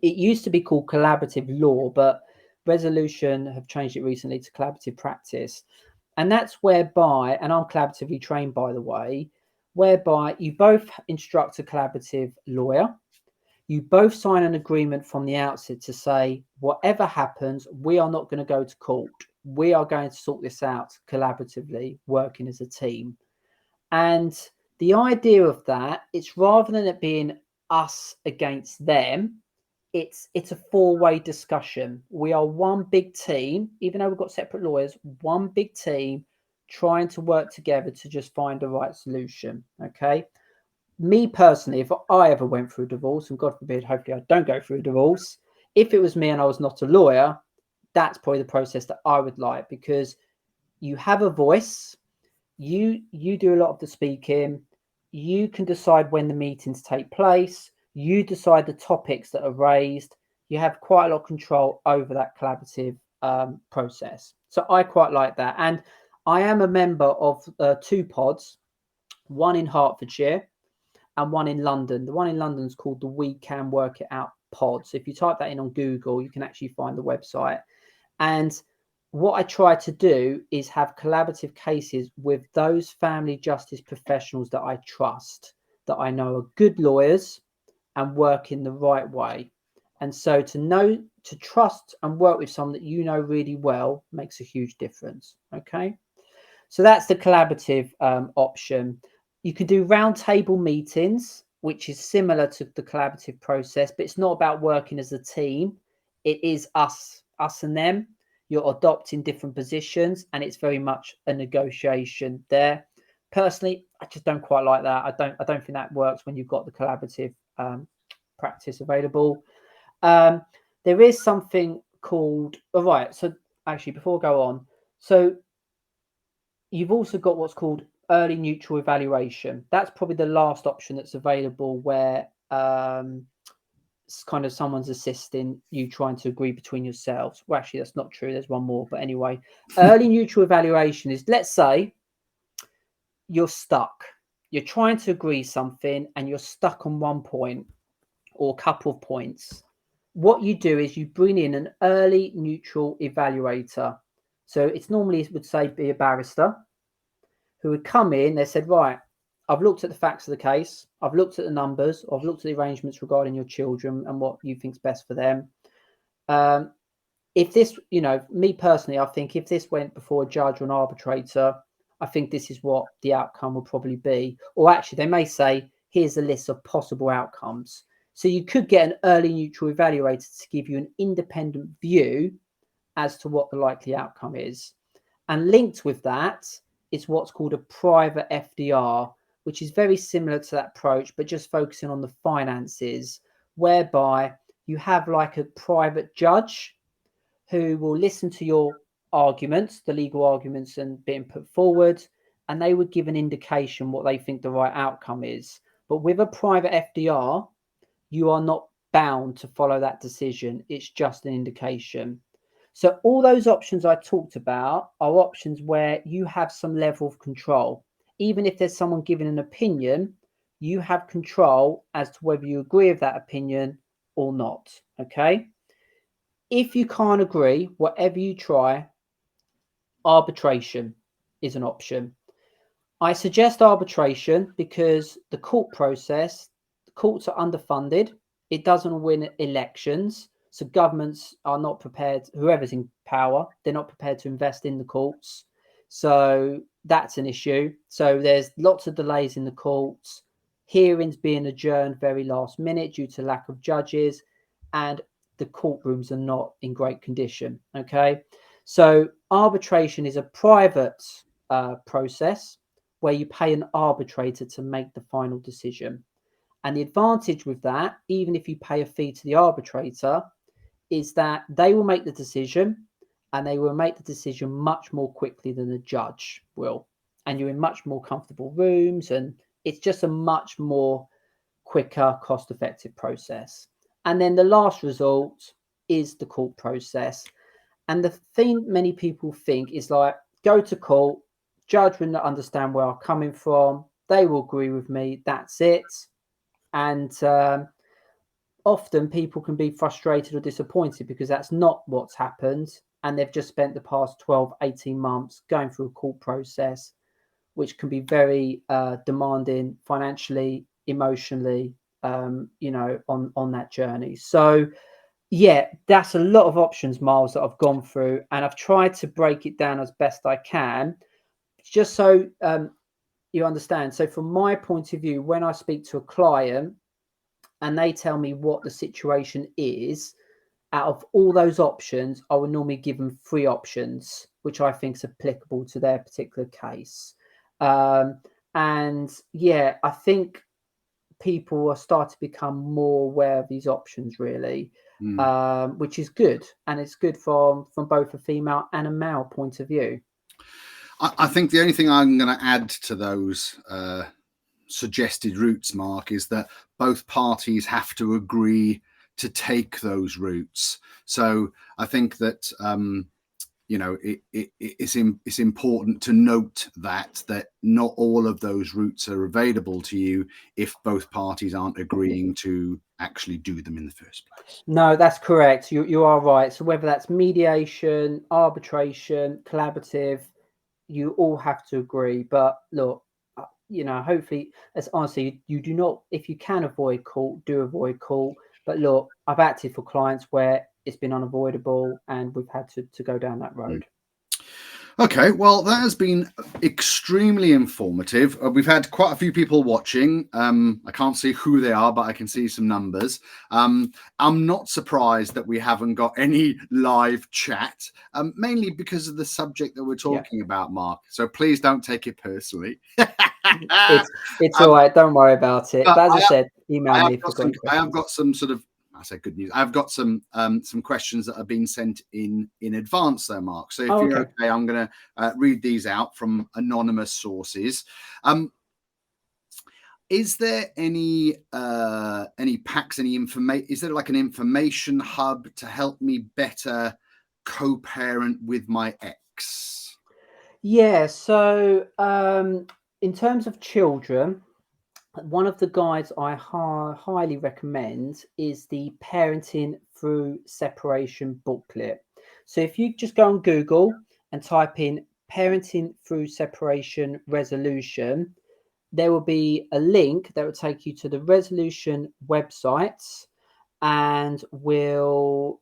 It used to be called collaborative law, but Resolution have changed it recently to collaborative practice. And that's whereby, and I'm collaboratively trained, by the way, whereby you both instruct a collaborative lawyer. You both sign an agreement from the outset to say, whatever happens, we are not going to go to court. We are going to sort this out collaboratively, working as a team. And the idea of that, it's rather than it being us against them, it's a four-way discussion. We are one big team, even though we've got separate lawyers, one big team trying to work together to just find the right solution. Okay. Me personally, if I ever went through a divorce, and God forbid, hopefully I don't go through a divorce, if it was me and I was not a lawyer, that's probably the process that I would like, because you have a voice, you do a lot of the speaking, you can decide when the meetings take place, you decide the topics that are raised, you have quite a lot of control over that collaborative process. So I quite like that. And I am a member of 2 pods, one in Hertfordshire and one in London. The one in London is called the We Can Work It Out pod. So if you type that in on Google, you can actually find the website. And what I try to do is have collaborative cases with those family justice professionals that I trust, that I know are good lawyers and work in the right way. And so to trust and work with someone that you know really well makes a huge difference. Okay. So that's the collaborative option. You can do roundtable meetings, which is similar to the collaborative process, but it's not about working as a team. It is us and them. You're adopting different positions, and it's very much a negotiation there. Personally, I just don't quite like that. I don't think that works when you've got the collaborative practice available. There is something called, all right, so actually before I go on, so you've also got what's called early neutral evaluation. That's probably the last option that's available, where it's kind of someone's assisting you trying to agree between yourselves. Well, actually, that's not true. There's one more. But anyway, early neutral evaluation is, let's say you're stuck. You're trying to agree something and you're stuck on one point or a couple of points. What you do is you bring in an early neutral evaluator. So it's normally, it would say, be a barrister who would come in. They said, right, I've looked at the facts of the case. I've looked at the numbers. I've looked at the arrangements regarding your children and what you think's best for them. If this, me personally, I think if this went before a judge or an arbitrator, I think this is what the outcome will probably be. Or actually, they may say, here's a list of possible outcomes. So you could get an early neutral evaluator to give you an independent view as to what the likely outcome is. And linked with that is what's called a private FDR, which is very similar to that approach, but just focusing on the finances, whereby you have like a private judge who will listen to your arguments, the legal arguments and being put forward, and they would give an indication what they think the right outcome is. But with a private FDR, you are not bound to follow that decision. It's just an indication. So all those options I talked about are options where you have some level of control. Even if there's someone giving an opinion, you have control as to whether you agree with that opinion or not. Okay. If you can't agree, whatever you try, arbitration is an option. I suggest arbitration because the court process, the courts are underfunded. It doesn't win elections. So governments are not prepared, whoever's in power, they're not prepared to invest in the courts. So that's an issue. So there's lots of delays in the courts, hearings being adjourned very last minute due to lack of judges, and the courtrooms are not in great condition. Okay. So arbitration is a private process where you pay an arbitrator to make the final decision. And the advantage with that, even if you pay a fee to the arbitrator, is that they will make the decision, and they will make the decision much more quickly than the judge will. And you're in much more comfortable rooms, and it's just a much more quicker, cost-effective process. And then the last result is the court process. And the thing many people think is like, go to court, judge will not understand where I'm coming from, they will agree with me, that's it. And often people can be frustrated or disappointed because that's not what's happened, and they've just spent the past 12, 18 months going through a court process, which can be very demanding financially, emotionally, on that journey. So yeah, that's a lot of options, Miles, that I've gone through, and I've tried to break it down as best I can, just so you understand. So from my point of view, when I speak to a client and they tell me what the situation is, out of all those options, I would normally give them 3 options, which I think is applicable to their particular case. And yeah, I think people are starting to become more aware of these options, really, which is good. And it's good from both a female and a male point of view. I think the only thing I'm going to add to those suggested routes, Mark, is that both parties have to agree to take those routes. So I think that it's important to note that not all of those routes are available to you if both parties aren't agreeing to actually do them in the first place. No, that's correct. You are right. So whether that's mediation, arbitration, collaborative, you all have to agree. But look, hopefully, as honestly, you do not, if you can avoid court, do avoid court. But look, I've acted for clients where it's been unavoidable and we've had to go down that road. Okay, well, that has been extremely informative. We've had quite a few people watching. I can't see who they are, but I can see some numbers. I'm not surprised that we haven't got any live chat, mainly because of the subject that we're talking about, Mark. So please don't take it personally. It's all right. Don't worry about it. But as I said, email me. I have got some sort of, I say good news. I've got some questions that have been sent in advance, though, Mark. So if you're okay, I'm going to read these out from anonymous sources. Is there any packs, any information? Is there like an information hub to help me better co-parent with my ex? Yeah. So in terms of children, one of the guides I highly recommend is the Parenting Through Separation booklet. So if you just go on Google and type in Parenting Through Separation Resolution, there will be a link that will take you to the resolution websites and will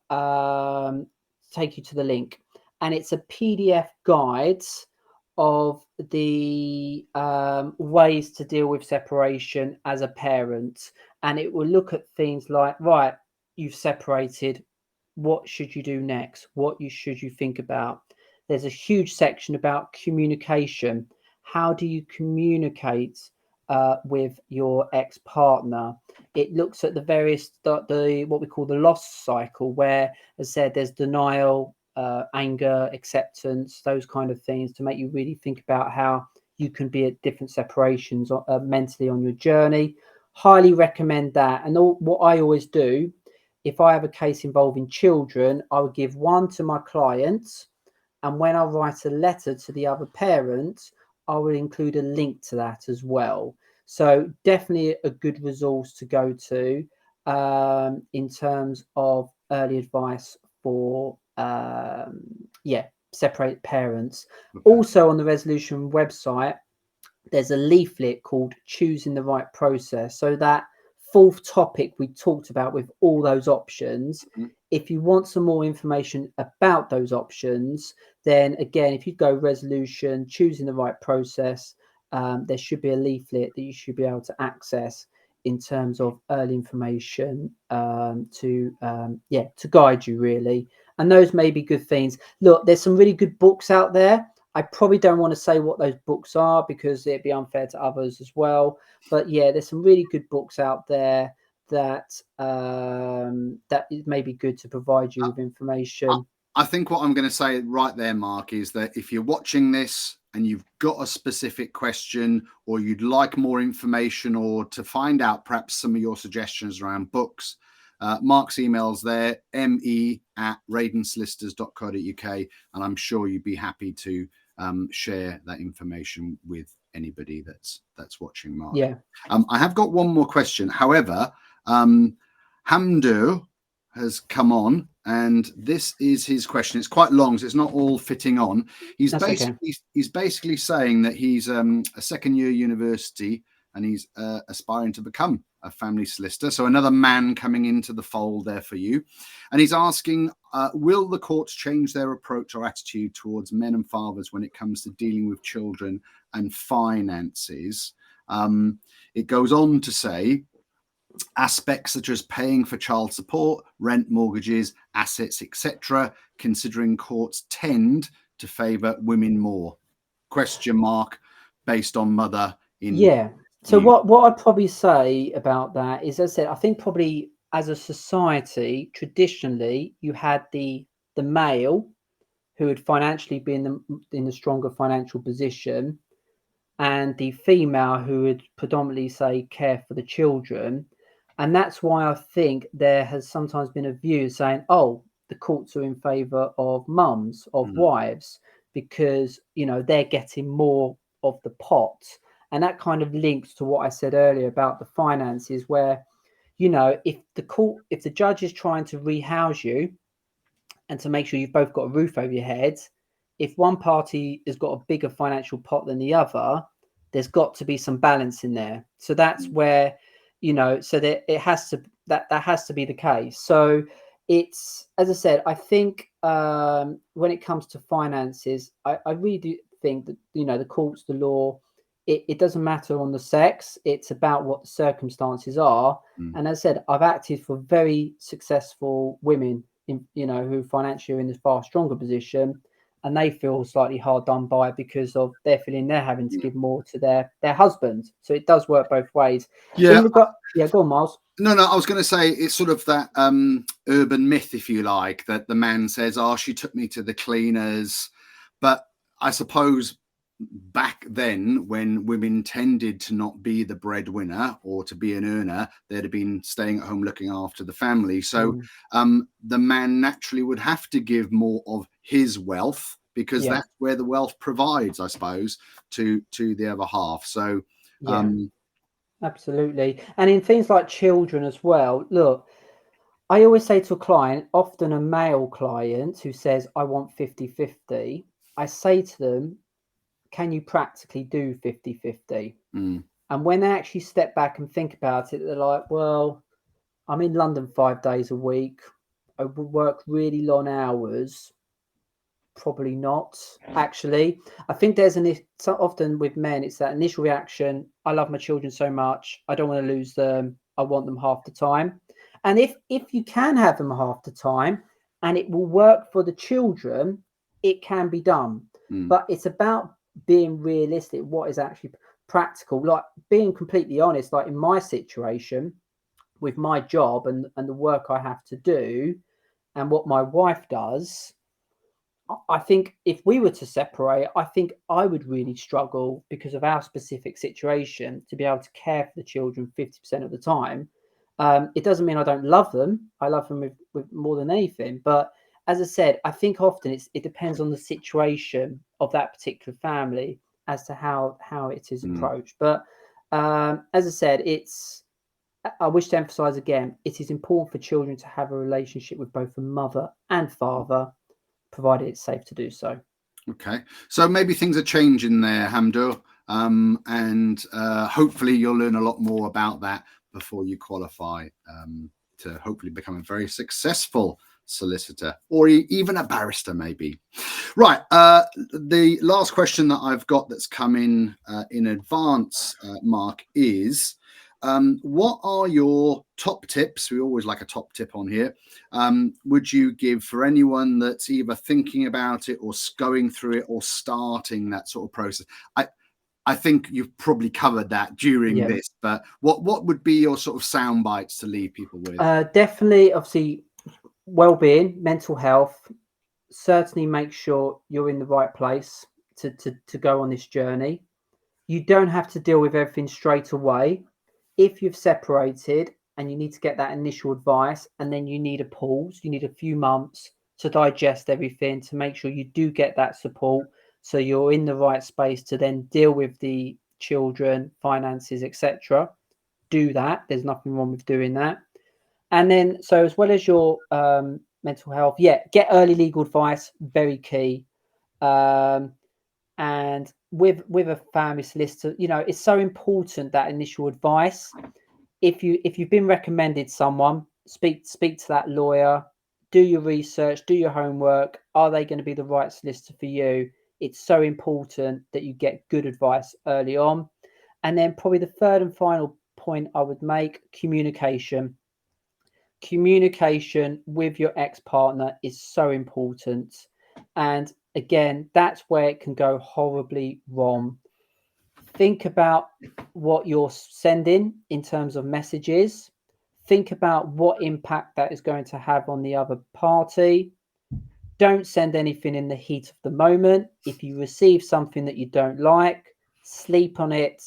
take you to the link. And it's a PDF guide of the ways to deal with separation as a parent, and it will look at things like, right, you've separated, what should you do next, what should you think about. There's a huge section about communication. How do you communicate with your ex-partner? It looks at the various what we call the loss cycle, where, as I said, there's denial, anger, acceptance, those kind of things, to make you really think about how you can be at different separations mentally on your journey. Highly recommend that. And what I always do, if I have a case involving children, I would give one to my clients, and when I write a letter to the other parent, I will include a link to that as well. So definitely a good resource to go to in terms of early advice for separate parents. Also on the resolution website, there's a leaflet called Choosing the Right Process. So that fourth topic we talked about with all those options, if you want some more information about those options, then again, if you go resolution, choosing the right process, there should be a leaflet that you should be able to access. in terms of early information to guide you really. And those may be good things. Look, there's some really good books out there. I probably don't want to say what those books are because it'd be unfair to others as well. But yeah, there's some really good books out there that that it may be good to provide you with information. I think what I'm going to say right there, Mark, is that if you're watching this and you've got a specific question or you'd like more information or to find out perhaps some of your suggestions around books, Mark's email's there, me@raidensolicitors.co.uk, and I'm sure you'd be happy to share that information with anybody that's watching, Mark. Yeah. I have got one more question. However, Hamdu has come on, and this is his question. It's quite long, so it's not all fitting on. He's basically saying that he's a second-year university and he's aspiring to become a family solicitor. So another man coming into the fold there for you. And he's asking, will the courts change their approach or attitude towards men and fathers when it comes to dealing with children and finances? It goes on to say, aspects such as paying for child support, rent, mortgages, assets, etc., considering courts tend to favour women more? Question mark, based on mother in... Yeah. So what I'd probably say about that is, as I said, I think probably as a society, traditionally, you had the male who would financially be in the stronger financial position, and the female who would predominantly say care for the children. And that's why I think there has sometimes been a view saying, oh, the courts are in favour of mums, of wives, because, you know, they're getting more of the pot. And that kind of links to what I said earlier about the finances, where, you know, if the judge is trying to rehouse you and to make sure you've both got a roof over your head, if one party has got a bigger financial pot than the other, there's got to be some balance in there. So that's where, you know, so that it has to, that has to be the case. So it's, as I said, I think when it comes to finances, I really do think that, you know, the courts, the law, it doesn't matter on the sex. It's about what the circumstances are. And as I said, I've acted for very successful women, you know, who financially are in a far stronger position, and they feel slightly hard done by because of they're feeling they're having to give more to their husband. So it does work both ways. Yeah. Go on, Miles. No, I was going to say it's sort of that urban myth, if you like, that the man says, oh, she took me to the cleaners. But I suppose back then, when women tended to not be the breadwinner or to be an earner, they'd have been staying at home looking after the family. So the man naturally would have to give more of his wealth, because that's where the wealth provides, I suppose, to the other half. So absolutely. And in things like children as well, look, I always say to a client, often a male client who says, I want 50-50, I say to them, can you practically do 50-50? And when they actually step back and think about it, they're like, well, I'm in London 5 days a week. I would work really long hours. Probably not, actually. I think there's often with men, it's that initial reaction. I love my children so much. I don't want to lose them. I want them half the time. And if you can have them half the time and it will work for the children, it can be done. But it's about being realistic, what is actually practical, like being completely honest. Like in my situation with my job and the work I have to do and what my wife does, I think if we were to separate, I think I would really struggle because of our specific situation to be able to care for the children 50% of the time. It doesn't mean I don't love them. I love them with more than anything. But as I said, I think often it depends on the situation of that particular family as to how it is approached. But as I said, I wish to emphasize again, it is important for children to have a relationship with both the mother and father, provided it's safe to do so. Okay. So maybe things are changing there, Hamdu. And hopefully you'll learn a lot more about that before you qualify to hopefully become a very successful solicitor, or even a barrister, maybe. Right. The last question that I've got that's come in advance, Mark, is what are your top tips? We always like a top tip on here. Would you give for anyone that's either thinking about it or going through it or starting that sort of process? I think you've probably covered that during this, but what would be your sort of sound bites to leave people with? Definitely, obviously, well-being, mental health. Certainly make sure you're in the right place to go on this journey. You don't have to deal with everything straight away. If you've separated and you need to get that initial advice, and then you need a pause, you need a few months to digest everything, to make sure you do get that support, so you're in the right space to then deal with the children, finances, etc. Do that. There's nothing wrong with doing that. And then, so as well as your mental health, get early legal advice, very key. And with a family solicitor, it's so important, that initial advice. If you've been recommended someone, speak to that lawyer, do your research, do your homework. Are they going to be the right solicitor for you? It's so important that you get good advice early on. And then probably the third and final point I would make: communication. Communication with your ex-partner is so important. And again, that's where it can go horribly wrong. Think about what you're sending in terms of messages. Think about what impact that is going to have on the other party. Don't send anything in the heat of the moment. If you receive something that you don't like, sleep on it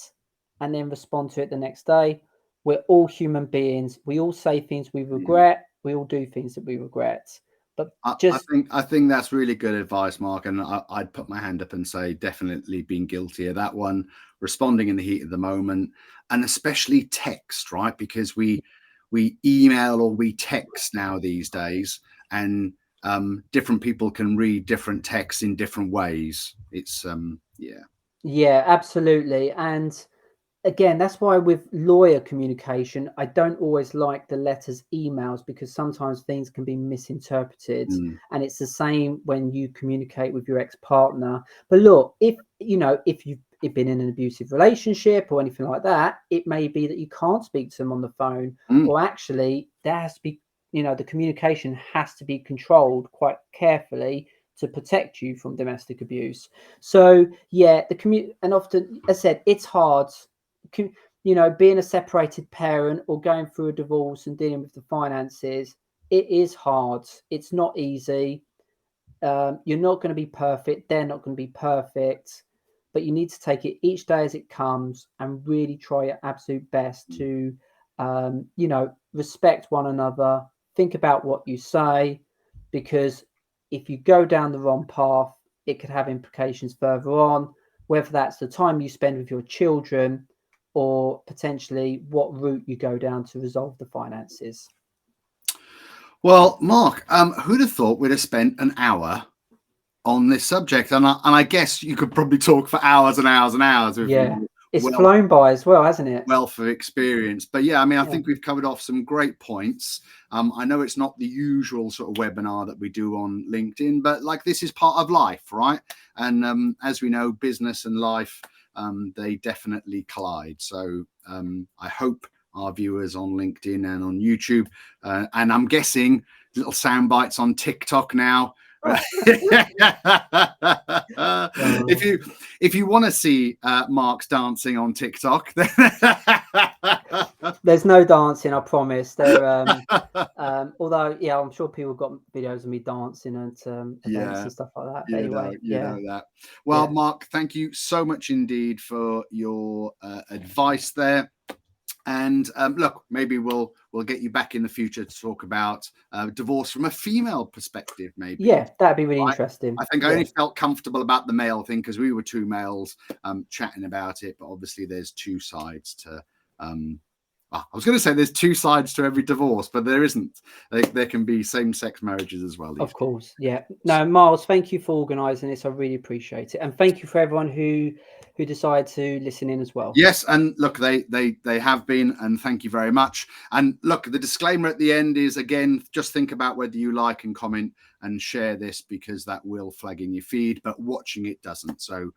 and then respond to it the next day. We're all human beings. We all say things we regret. We all do things that we regret. But I think that's really good advice, Mark. And I'd put my hand up and say definitely been guilty of that one. Responding in the heat of the moment, and especially text, right? Because we email or we text now these days, and different people can read different texts in different ways. It's yeah, absolutely. And again, that's why with lawyer communication, I don't always like the letters emails, because sometimes things can be misinterpreted. And it's the same when you communicate with your ex-partner. But look, if you've been in an abusive relationship or anything like that, it may be that you can't speak to them on the phone, or actually there has to be, the communication has to be controlled quite carefully to protect you from domestic abuse. So and often, as I said, it's hard. Being a separated parent or going through a divorce and dealing with the finances, it is hard. It's not easy. You're not going to be perfect. They're not going to be perfect, but you need to take it each day as it comes and really try your absolute best to, respect one another. Think about what you say, because if you go down the wrong path, it could have implications further on, whether that's the time you spend with your children or potentially what route you go down to resolve the finances. Well, Mark, who'd have thought we'd have spent an hour on this subject? And I guess you could probably talk for hours and hours and hours. It's flown by as well, hasn't it? Wealth of experience. But I think we've covered off some great points. I know it's not the usual sort of webinar that we do on LinkedIn, but this is part of life, right? And as we know, business and life, they definitely collide. So I hope our viewers on LinkedIn and on YouTube, and I'm guessing little sound bites on TikTok now. If you want to see Mark's dancing on TikTok, there's no dancing, I promise. Although I'm sure people got videos of me dancing and events and stuff like that. But anyway, know that. Well, Mark, thank you so much indeed for your advice there. And look, maybe we'll get you back in the future to talk about divorce from a female perspective, maybe. Yeah, that'd be really interesting. I think I only felt comfortable about the male thing because we were two males chatting about it, but obviously there's two sides to I was going to say there's two sides to every divorce, but there isn't. There can be same-sex marriages as well. Of course, yeah. No, Miles, thank you for organising this. I really appreciate it, and thank you for everyone who decided to listen in as well. Yes, and look, they have been, and thank you very much. And look, the disclaimer at the end is, again, just think about whether you like and comment and share this, because that will flag in your feed, but watching it doesn't. So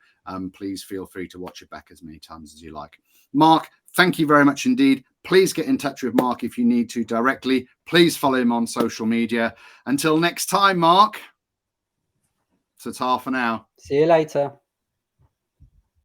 please feel free to watch it back as many times as you like. Mark, thank you very much indeed. Please get in touch with Marc if you need to directly. Please follow him on social media. Until next time, Marc. So ta for now. See you later.